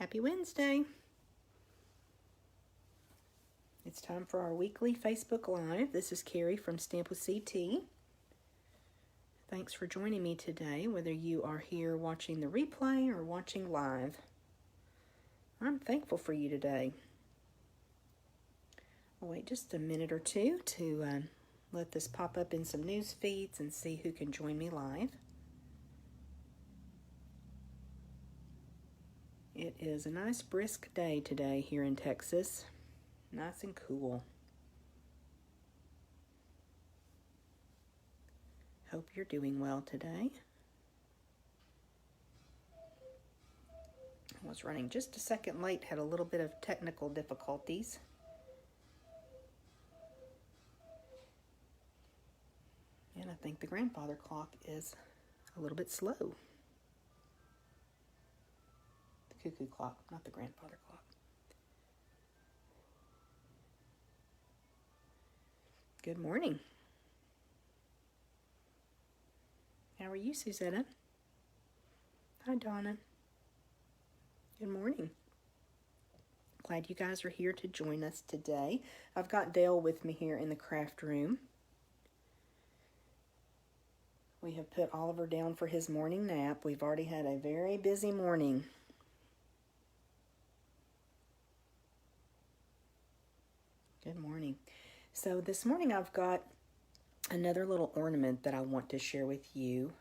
Happy Wednesday. It's time for our weekly Facebook Live. This is Carrie from Stamp with CT. Thanks for joining me today, whether you are here watching the replay or watching live. I'm thankful for you today. I'll wait just a minute or two to let this pop up in some news feeds and see who can join me live. It is a nice brisk day today here in Texas. Nice and cool. Hope you're doing well today. I was running just a second late, had a little bit of technical difficulties. And I think the grandfather clock is a little bit slow. The cuckoo clock, not the grandfather clock. Good morning. How are you, Suzetta? Hi, Donna. Good morning. Glad you guys are here to join us today. I've got Dale with me here in the craft room. We have put Oliver down for his morning nap. We've already had a very busy morning. Good morning. So this morning I've got another little ornament that I want to share with you.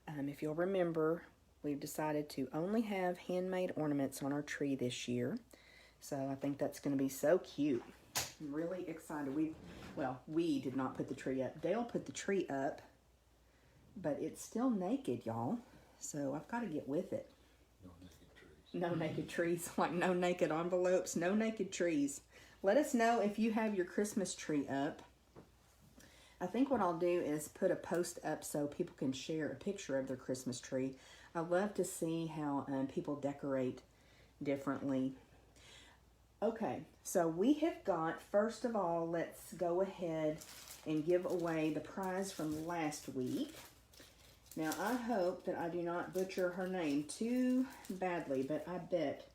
If you'll remember, we've decided to only have handmade ornaments on our tree this year. So I think that's going to be so cute. I'm really excited. We did not put the tree up. Dale put the tree up, but it's still naked, y'all. So I've got to get with it. No naked trees. Like no naked envelopes, no naked trees. Let us know if you have your Christmas tree up. I think what I'll do is put a post up so people can share a picture of their Christmas tree. I love to see how people decorate differently. Okay, so we have got, first of all, let's go ahead and give away the prize from last week. Now, I hope that I do not butcher her name too badly, but I bet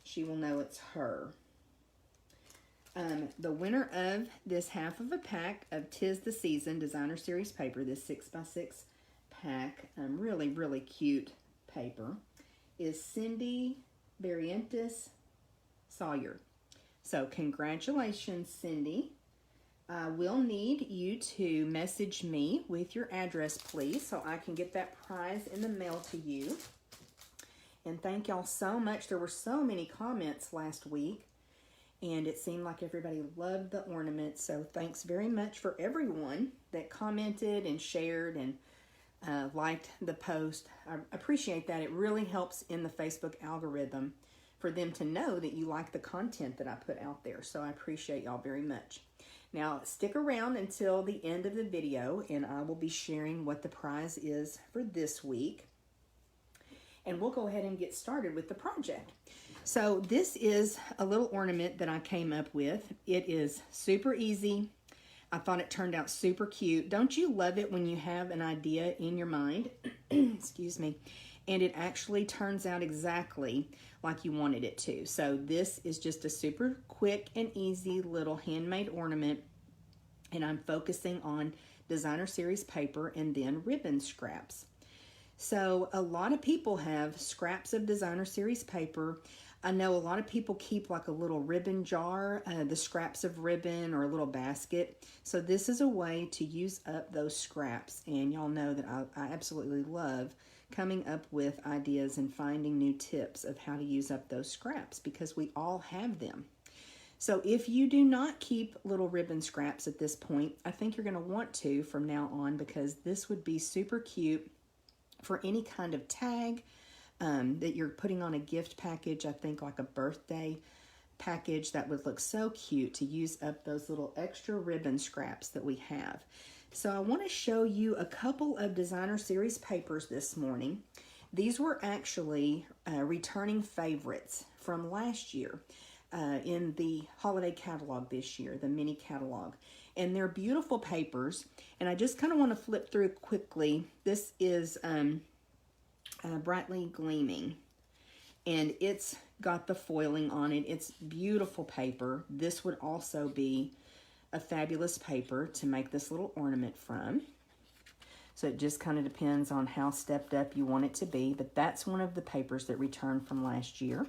she will know it's her. The winner of this half of a pack of 'Tis the Season Designer Series paper, this 6x6 pack, really, really cute paper, is Cindy Barrientos Sawyer. So congratulations, Cindy. I will need you to message me with your address, please, so I can get that prize in the mail to you. And thank y'all so much. There were so many comments last week, and it seemed like everybody loved the ornament. So thanks very much for everyone that commented and shared and liked the post. I appreciate that. It really helps in the Facebook algorithm for them to know that you like the content that I put out there. So I appreciate y'all very much. Now stick around until the end of the video and I will be sharing what the prize is for this week. And we'll go ahead and get started with the project. So this is a little ornament that I came up with. It is super easy. I thought it turned out super cute. Don't you love it when you have an idea in your mind? Excuse me. And it actually turns out exactly like you wanted it to. So this is just a super quick and easy little handmade ornament. And I'm focusing on designer series paper and then ribbon scraps. So a lot of people have scraps of designer series paper. I know a lot of people keep like a little ribbon jar, the scraps of ribbon, or a little basket. So this is a way to use up those scraps. And y'all know that I absolutely love coming up with ideas and finding new tips of how to use up those scraps because we all have them. So if you do not keep little ribbon scraps at this point, I think you're going to want to from now on because this would be super cute for any kind of tag that you're putting on a gift package. I think like a birthday package, that would look so cute to use up those little extra ribbon scraps that we have. So I want to show you a couple of designer series papers this morning. These were actually returning favorites from last year in the holiday catalog this year, the mini catalog. And they're beautiful papers. And I just kind of want to flip through quickly. This is Brightly Gleaming. And it's got the foiling on it. It's beautiful paper. This would also be a fabulous paper to make this little ornament from. So it just kind of depends on how stepped up you want it to be, but that's one of the papers that returned from last year.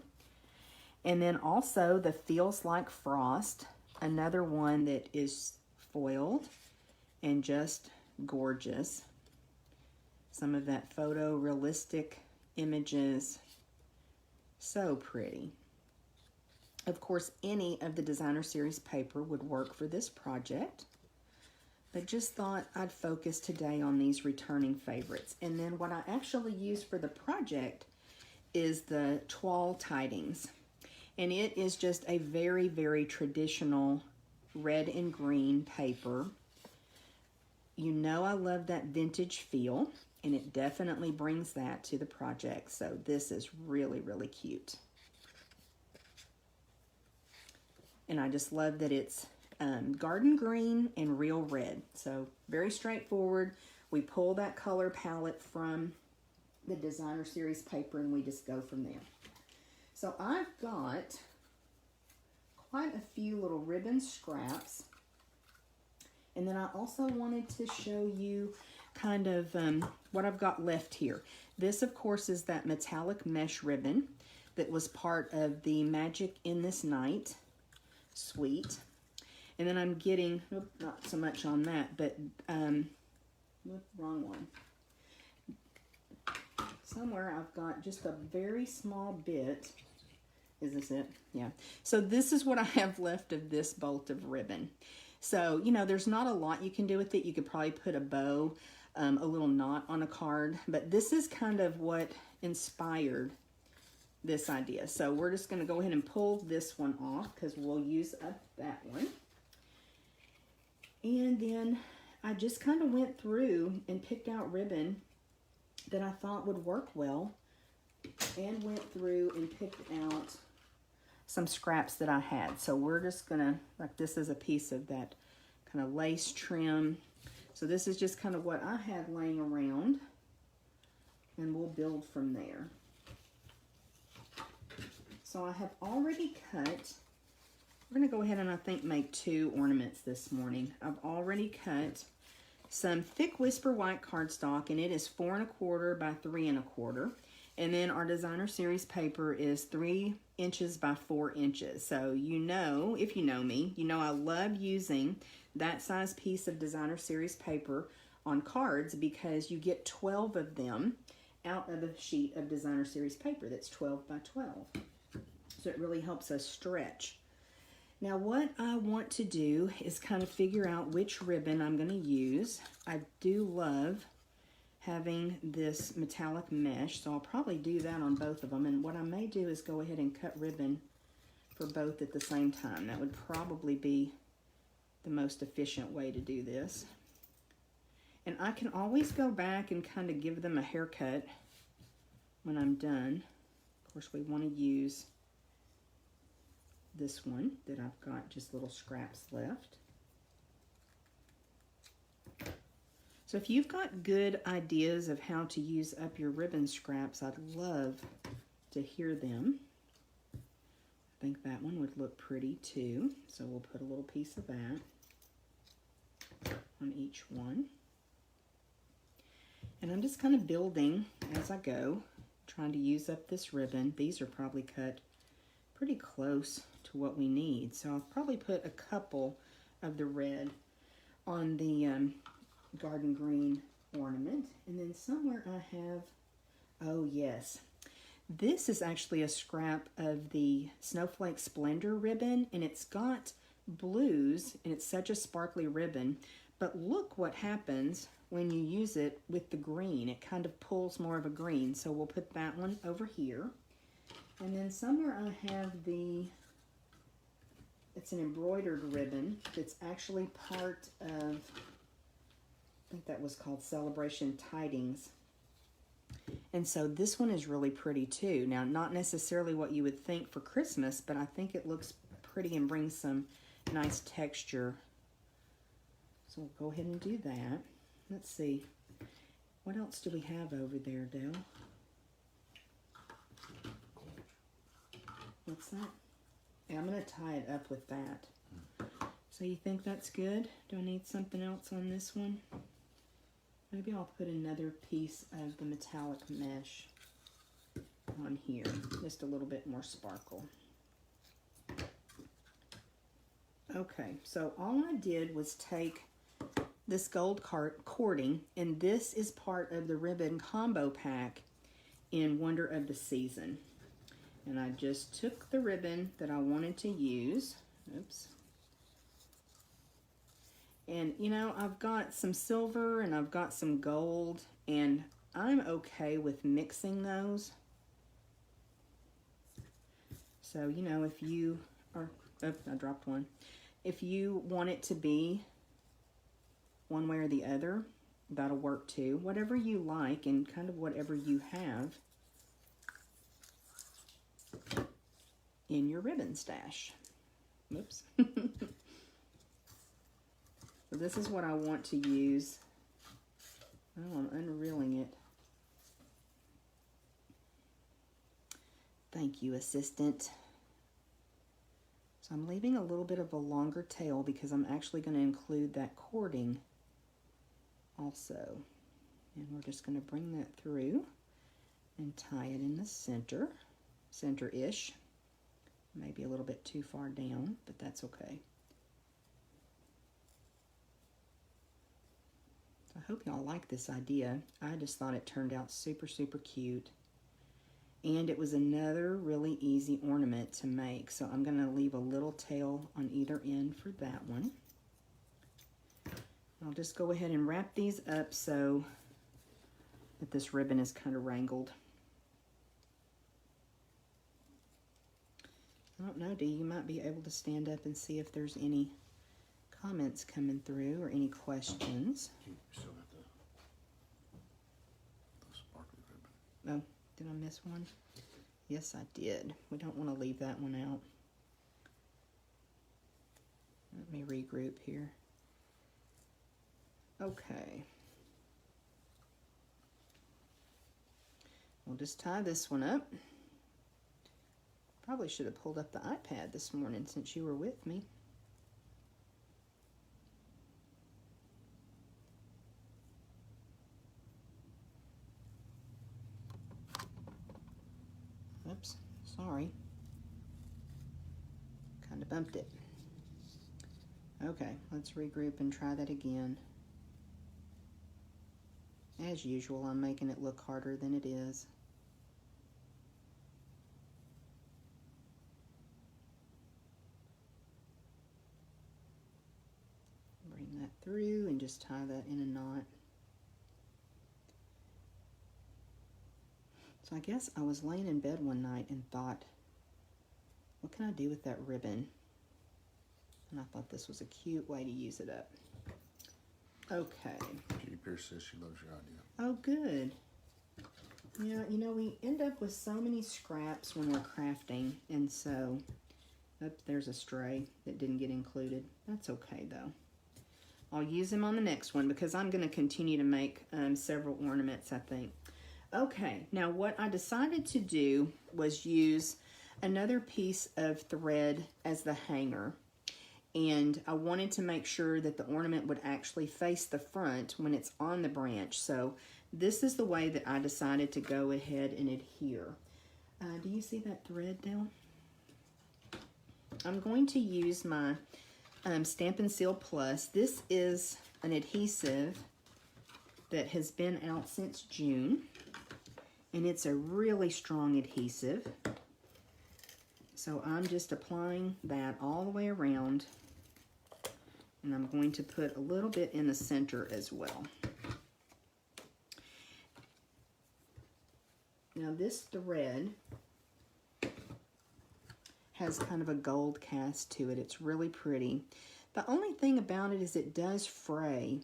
And then also the Feels Like Frost, another one that is foiled and just gorgeous. Some of that photorealistic images, so pretty. Of course, any of the designer series paper would work for this project, but just thought I'd focus today on these returning favorites. And then what I actually used for the project is the Toile Tidings. And it is just a very, very traditional red and green paper. You know I love that vintage feel, and it definitely brings that to the project. So this is really, really cute. And I just love that it's garden green and real red. So very straightforward. We pull that color palette from the designer series paper and we just go from there. So I've got quite a few little ribbon scraps. And then I also wanted to show you kind of what I've got left here. This, of course, is that metallic mesh ribbon that was part of the Magic in This Night suite. And then I'm getting, not so much on that, but, wrong one. Somewhere I've got just a very small bit. Is this it? Yeah. So this is what I have left of this bolt of ribbon. So, you know, there's not a lot you can do with it. You could probably put a bow, a little knot on a card, but this is kind of what inspired this idea. So we're just going to go ahead and pull this one off because we'll use up that one. And then I just kind of went through and picked out ribbon that I thought would work well, and went through and picked out some scraps that I had. So we're just gonna, like, this is a piece of that kind of lace trim. So this is just kind of what I had laying around, and we'll build from there. So I have already cut, we're gonna go ahead and I think make 2 ornaments this morning. I've already cut some thick Whisper white cardstock, and it is 4 1/4 by 3 1/4. And then our designer series paper is 3 inches by 4 inches. So you know, if you know me, you know I love using that size piece of designer series paper on cards because you get 12 of them out of a sheet of designer series paper that's 12 by 12. So it really helps us stretch. Now what I want to do is kind of figure out which ribbon I'm going to use. I do love having this metallic mesh, so I'll probably do that on both of them. And what I may do is go ahead and cut ribbon for both at the same time. That would probably be the most efficient way to do this. And I can always go back and kind of give them a haircut when I'm done. Of course, we want to use this one that I've got just little scraps left. So if you've got good ideas of how to use up your ribbon scraps, I'd love to hear them. I think that one would look pretty too. So we'll put a little piece of that on each one. And I'm just kind of building as I go, trying to use up this ribbon. These are probably cut pretty close to what we need. So I'll probably put a couple of the red on the garden green ornament. And then somewhere I have, oh yes, this is actually a scrap of the Snowflake Splendor ribbon, and it's got blues, and it's such a sparkly ribbon. But look what happens when you use it with the green. It kind of pulls more of a green. So we'll put that one over here. And then somewhere I have it's an embroidered ribbon that's actually part of, I think that was called Celebration Tidings. And so this one is really pretty too. Now, not necessarily what you would think for Christmas, but I think it looks pretty and brings some nice texture. So we'll go ahead and do that. Let's see. What else do we have over there, Dale? What's that? Yeah, I'm going to tie it up with that. So you think that's good? Do I need something else on this one? Maybe I'll put another piece of the metallic mesh on here. Just a little bit more sparkle. Okay, so all I did was take this gold cording, and this is part of the ribbon combo pack in Wonder of the Season. And I just took the ribbon that I wanted to use. Oops. And you know, I've got some silver and I've got some gold, and I'm okay with mixing those. So, you know, if you are, oh, I dropped one. If you want it to be one way or the other, that'll work too. Whatever you like and kind of whatever you have in your ribbon stash. Oops. So this is what I want to use. Oh, I'm unreeling it. Thank you, assistant. So I'm leaving a little bit of a longer tail because I'm actually going to include that cording also. And we're just going to bring that through and tie it in the center, center-ish. Maybe a little bit too far down, but that's okay. I hope y'all like this idea. I just thought it turned out super, super cute. And it was another really easy ornament to make. So I'm going to leave a little tail on either end for that one. I'll just go ahead and wrap these up so that this ribbon is kind of wrangled. I don't know, Dee, you might be able to stand up and see if there's any comments coming through or any questions. You still got the sparkly ribbon. Oh, did I miss one? Yes, I did. We don't want to leave that one out. Let me regroup here. Okay. We'll just tie this one up. Probably should have pulled up the iPad this morning since you were with me. Oops, sorry. Kind of bumped it. Okay, let's regroup and try that again. As usual, I'm making it look harder than it is. Bring that through and just tie that in a knot. So I guess I was laying in bed one night and thought, what can I do with that ribbon? And I thought this was a cute way to use it up. Okay. Katie Pierce says she loves your idea. Oh, good. Yeah, you know, we end up with so many scraps when we're crafting, and so, there's a stray that didn't get included. That's okay, though. I'll use them on the next one because I'm going to continue to make several ornaments, I think. Okay, now what I decided to do was use another piece of thread as the hanger. And I wanted to make sure that the ornament would actually face the front when it's on the branch. So this is the way that I decided to go ahead and adhere. Do you see that thread now? I'm going to use my Stampin' Seal Plus. This is an adhesive that has been out since June. And it's a really strong adhesive. So I'm just applying that all the way around. And I'm going to put a little bit in the center as well. Now this thread has kind of a gold cast to it. It's really pretty. The only thing about it is it does fray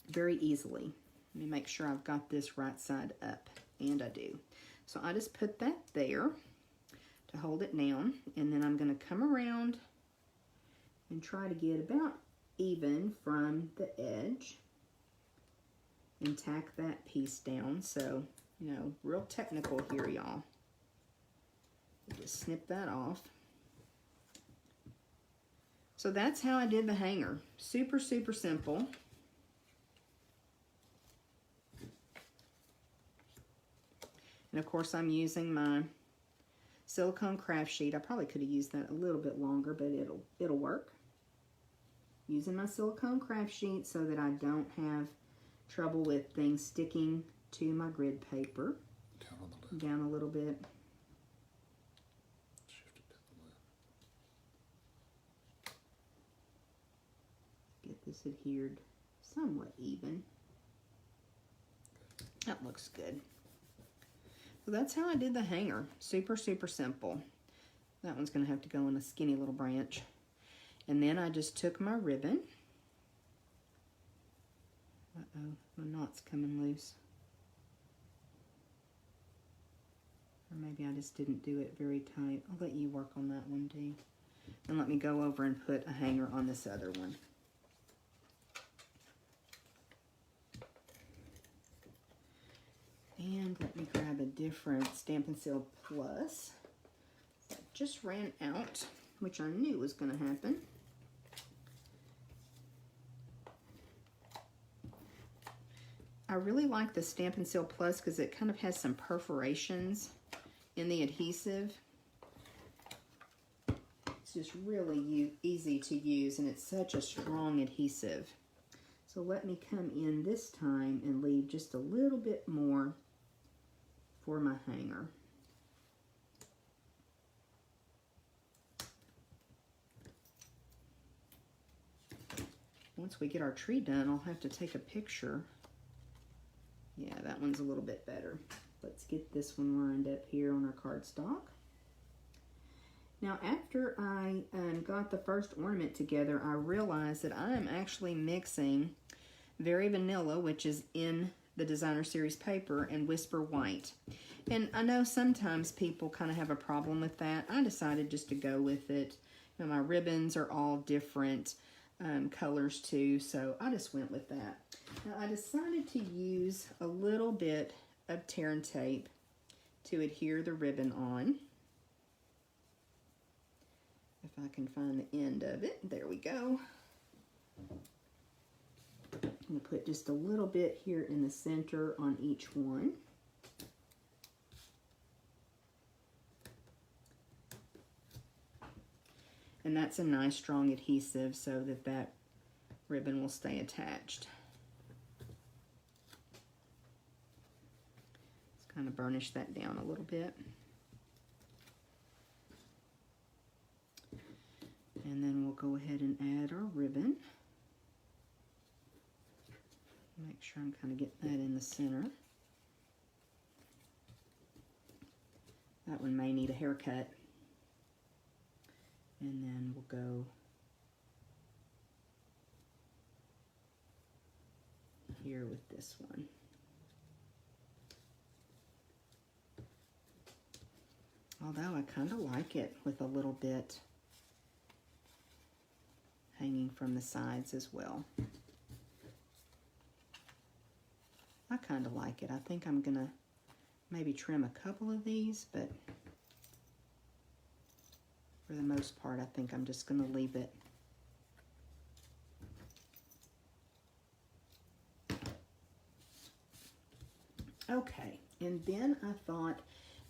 very easily. Let me make sure I've got this right side up, and I do. So I just put that there to hold it down, and then I'm going to come around and try to get about even from the edge and tack that piece down. So, you know, real technical here, y'all. just snip that off. So that's how I did the hanger. Super, super simple. And of course I'm using my silicone craft sheet. I probably could have used that a little bit longer, but it'll work. Using my silicone craft sheet so that I don't have trouble with things sticking to my grid paper. Down on the lid. Down a little bit. Shift it down the lid. Get this adhered somewhat even. That looks good. So that's how I did the hanger. Super, super simple. That one's going to have to go in a skinny little branch. And then I just took my ribbon. Uh-oh, my knot's coming loose. Or maybe I just didn't do it very tight. I'll let you work on that one, Dee. And let me go over and put a hanger on this other one. And let me grab a different Stampin' Seal Plus. That just ran out, which I knew was going to happen. I really like the Stampin' Seal Plus because it kind of has some perforations in the adhesive. It's just really easy to use, and it's such a strong adhesive. So let me come in this time and leave just a little bit more for my hanger. Once we get our tree done, I'll have to take a picture. Yeah, that one's a little bit better. Let's get this one lined up here on our cardstock. Now, after I got the first ornament together, I realized that I am actually mixing Very Vanilla, which is in the Designer Series paper, and Whisper White. And I know sometimes people kind of have a problem with that. I decided just to go with it. You know, my ribbons are all different colors too, so I just went with that. Now I decided to use a little bit of tear and tape to adhere the ribbon on. If I can find the end of it, there we go. I'm going to put just a little bit here in the center on each one. And that's a nice strong adhesive so that that ribbon will stay attached. Let's kind of burnish that down a little bit. And then we'll go ahead and add our ribbon. Make sure I'm kind of getting that in the center. That one may need a haircut. And then we'll go here with this one. Although I kind of like it with a little bit hanging from the sides as well. I kind of like it. I think I'm gonna maybe trim a couple of these, but for the most part, I think I'm just gonna leave it. Okay, and then I thought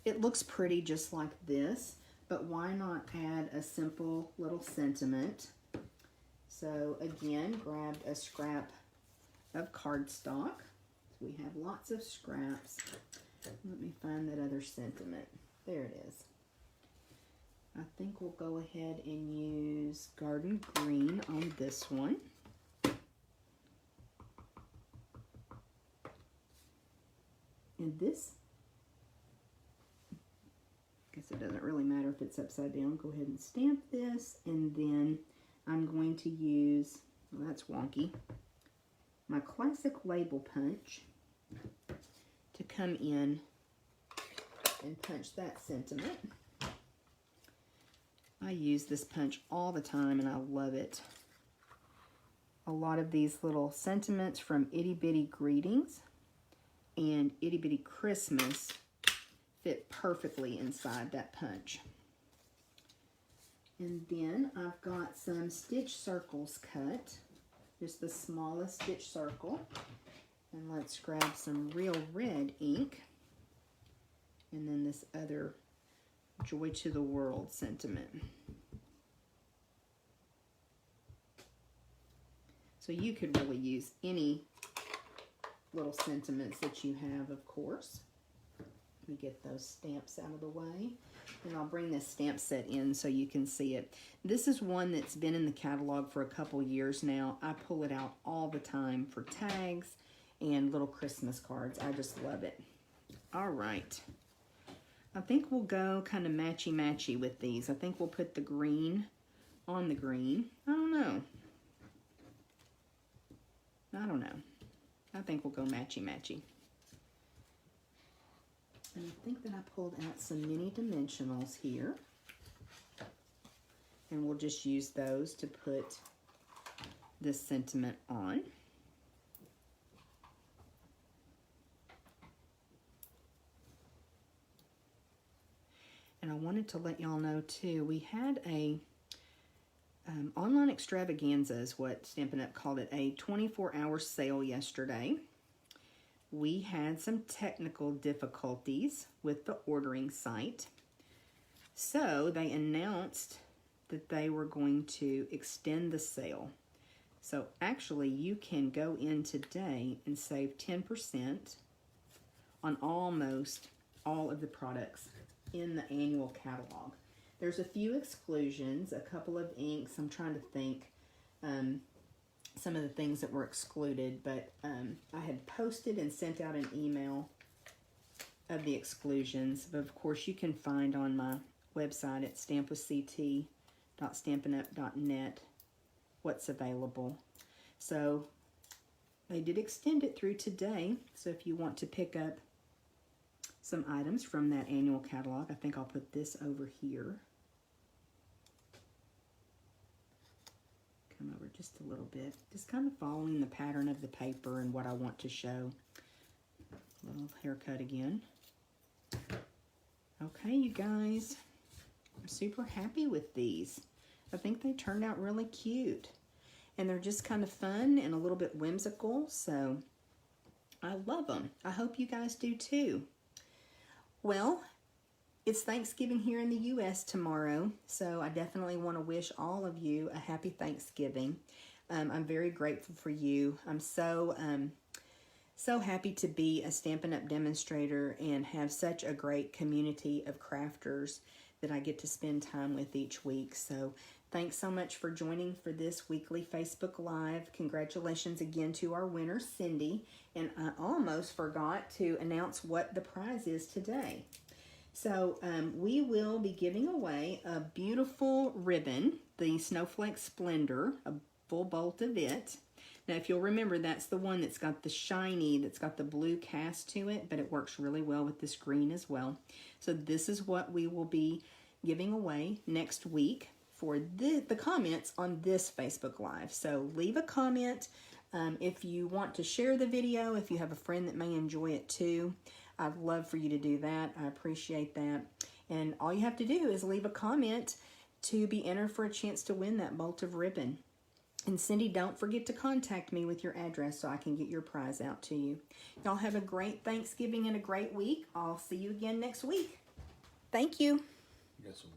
it looks pretty just like this, but why not add a simple little sentiment? So again, grabbed a scrap of cardstock. So we have lots of scraps. Let me find that other sentiment. There it is. I think we'll go ahead and use Garden Green on this one. And this, I guess it doesn't really matter if it's upside down. Go ahead and stamp this, and then I'm going to use, well, that's wonky, my classic label punch to come in and punch that sentiment. I use this punch all the time and I love it. A lot of these little sentiments from Itty Bitty Greetings and Itty Bitty Christmas fit perfectly inside that punch. And then I've got some stitch circles cut, just the smallest stitch circle. And let's grab some real red ink. And then this other Joy to the World sentiment. So you could really use any little sentiments that you have, of course. Let me get those stamps out of the way. And I'll bring this stamp set in so you can see it. This is one that's been in the catalog for a couple years now. I pull it out all the time for tags and little Christmas cards. I just love it. All right. I think we'll go kind of matchy-matchy with these. I think we'll put the green on the green. I don't know. I think we'll go matchy-matchy. And I think that I pulled out some mini dimensionals here. And we'll just use those to put this sentiment on. And I wanted to let y'all know too, we had a online extravaganza is what Stampin' Up! Called it, a 24-hour sale yesterday. We had some technical difficulties with the ordering site. So they announced that they were going to extend the sale. So actually you can go in today and save 10% on almost all of the products in the annual catalog. There's a few exclusions, a couple of inks. I'm trying to think some of the things that were excluded, but I had posted and sent out an email of the exclusions. But of course you can find on my website at stampwithct.stampinup.net what's available. So they did extend it through today. So if you want to pick up some items from that annual catalog, I think I'll put this over here. Come over just a little bit, just kind of following the pattern of the paper and what I want to show. Little haircut again. Okay, you guys, I'm super happy with these. I think they turned out really cute. And they're just kind of fun and a little bit whimsical, so I love them. I hope you guys do too. Well, it's Thanksgiving here in the U.S. tomorrow, so I definitely want to wish all of you a happy Thanksgiving. I'm very grateful for you. I'm so happy to be a Stampin' Up! Demonstrator and have such a great community of crafters that I get to spend time with each week. So thanks so much for joining for this weekly Facebook Live. Congratulations again to our winner, Cindy. And I almost forgot to announce what the prize is today. So we will be giving away a beautiful ribbon, the Snowflake Splendor, a full bolt of it. Now, if you'll remember, that's the one that's got the shiny, that's got the blue cast to it, but it works really well with this green as well. So this is what we will be giving away next week for the comments on this Facebook Live. So leave a comment if you want to share the video, if you have a friend that may enjoy it too. I'd love for you to do that. I appreciate that. And all you have to do is leave a comment to be entered for a chance to win that bolt of ribbon. And Cindy, don't forget to contact me with your address so I can get your prize out to you. Y'all have a great Thanksgiving and a great week. I'll see you again next week. Thank you. You got some